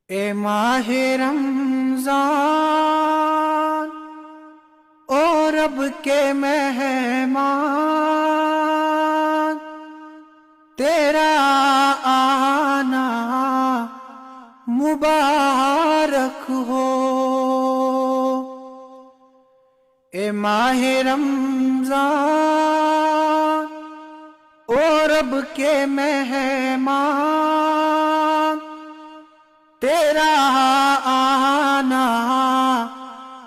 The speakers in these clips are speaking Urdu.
اے ماہ رمضان او رب کے مہمان، تیرا آنا مبارک ہو۔ اے ماہ رمضان او رب کے مہمان، تیرا آنا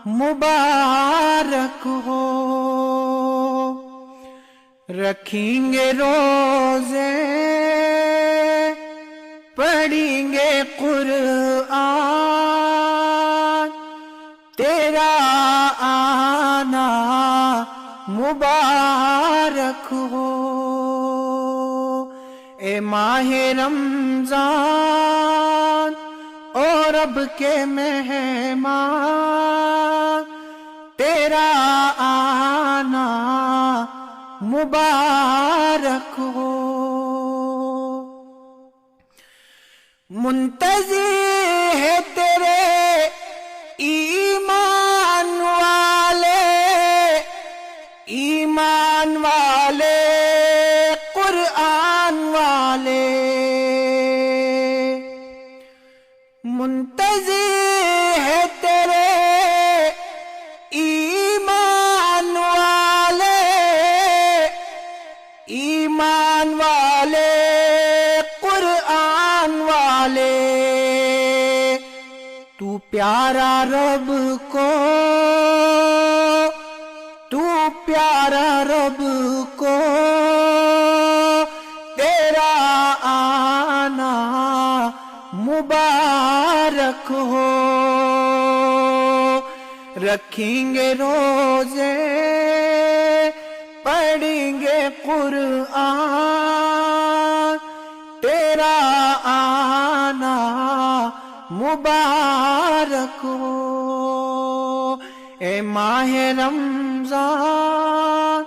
مبارک ہو۔ رکھیں گے روزے، پڑھیں گے قرآن، تیرا آنا مبارک ہو۔ اے ماہ رمضان او رب کے مہمان، تیرا آنا مبارک ہو۔ منتظر ہے تیرے ایمان والے قرآن والے، منتظر ہے تیرے ایمان والے قرآن والے۔ تو پیارا رب کو، تو پیارا رب کو، تیرا آنا مبارک ہو۔ رکھیں گے روزے، پڑھیں گے قرآن، تیرا آنا مبارک ہو۔ اے ماہ رمضان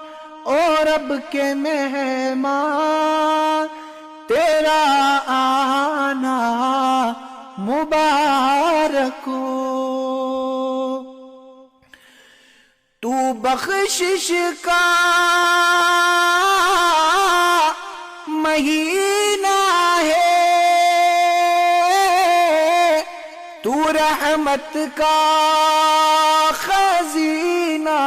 او رب کے مہمان، تیرا آنا مبارک ہو۔ تو بخشش کا مہینہ ہے، تو رحمت کا خزینہ